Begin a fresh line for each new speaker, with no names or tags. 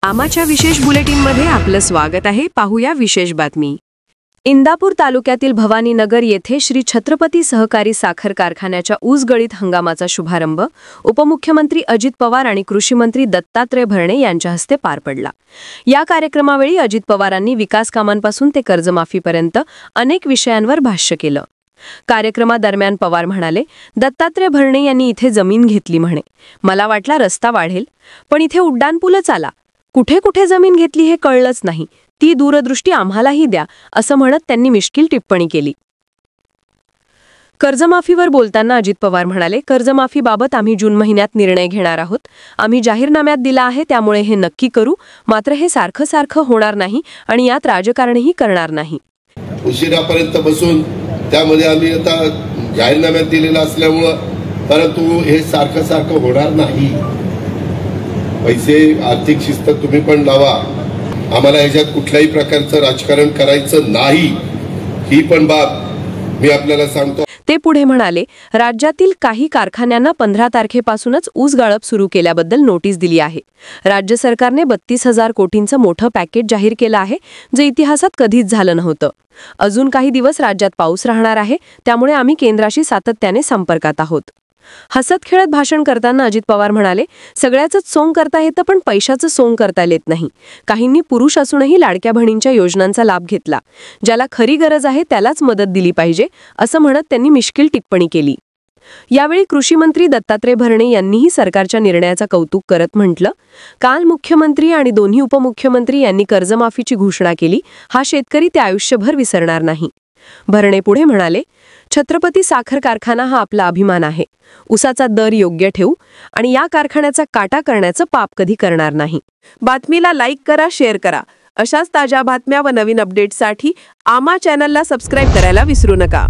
आमाच्या विशेष बुलेटिनमध्ये आपलं स्वागत आहे। पाहूया विशेष बातमी। इंदापूर तालुक्यातील भवानीनगर येथे श्री छत्रपती सहकारी साखर कारखान्याच्या ऊसगळीत हंगामाचा शुभारंभ उपमुख्यमंत्री अजित पवार आणि कृषी मंत्री दत्तात्रय भरणे यांच्या हस्ते पार पडला। या कार्यक्रमावेळी अजित पवारांनी विकास कामांपासून ते कर्जमाफीपर्यंत अनेक विषयांवर भाष्य केलं। कार्यक्रमादरम्यान पवार म्हणाले, दत्तात्रय भरणे यांनी इथे जमीन घेतली म्हणे, मला वाटला रस्ता वाढेल, पण इथे उड्डाणपूलच आला, कुठे कुठे जमीन घेतली हे कळलंच नाही, ती दूरदृष्टी आम्हालाही द्या, असं म्हणत त्यांनी मिश्किल टिप्पणी केली। कर्जमाफीवर बोलताना अजित पवार म्हणाले, कर्जमाफीबाबत आम्ही जून महिन्यात निर्णय घेणार आहोत, आम्ही जाहीरनाम्यात दिला आहे, त्यामुळे हे नक्की करू, मात्र हे सारखं सारखं होणार नाही आणि यात राजकारणही करणार नाही।
उशिरापर्यंत बसून त्यामध्ये आम्ही आता जाहीरनाम्यात दिलेला असल्यामुळे, परंतु हे सारखं सारखं होणार नाही। पैसे आर्थिक शिस्त तुम्ही पण लावा, आम्हाला ह्याच्यात कुठल्याही प्रकारचं राजकारण करायचं नाही, ही पण बाब मी आपल्याला सांगतो।
ते पुढे म्हणाले, राज्यातील काही कारखान्यांना 15 तारखेपासूनच ऊस गाळप सुरू केल्याबद्दल नोटीस दिली आहे। राज्य सरकारने 32,000 कोटींचं मोठं पॅकेज जाहीर केलं आहे, जे इतिहासात कधीच झालं नव्हतं। अजून काही दिवस राज्यात पाऊस राहणार आहे, त्यामुळे आम्ही केंद्राशी सातत्याने संपर्कात आहोत। हसत खेळत भाषण करताना अजित पवार म्हणाले, सगळ्याच सोंग करता येतं, पण पैशाचं सोंग करता येत नाही। काहींनी पुरुष असूनही लाडक्या बहिणींच्या योजनांचा लाभ घेतला, ज्याला खरी गरज आहे त्यालाच मदत दिली पाहिजे, असं म्हणत त्यांनी मिश्किल टिप्पणी केली। यावेळी कृषी मंत्री दत्तात्रय भरणे यांनीही सरकारच्या निर्णयाचं कौतुक करत म्हटलं, काल मुख्यमंत्री आणि दोन्ही उपमुख्यमंत्री यांनी कर्जमाफीची घोषणा केली, हा शेतकरी ते आयुष्यभर विसरणार नाही। भरणे पुढे म्हणाले, छत्रपती साखर कारखाना हा आपला अभिमान आहे, ऊसाचा दर योग्य ठेवू आणि या कारखान्याचा काटा करण्याचं पाप कधी करणार नाही। बातमीला लाईक करा, शेअर करा। अशाच ताज्या बातम्या व नवीन अपडेट्ससाठी आमा चॅनलला सबस्क्राईब करायला विसरू नका।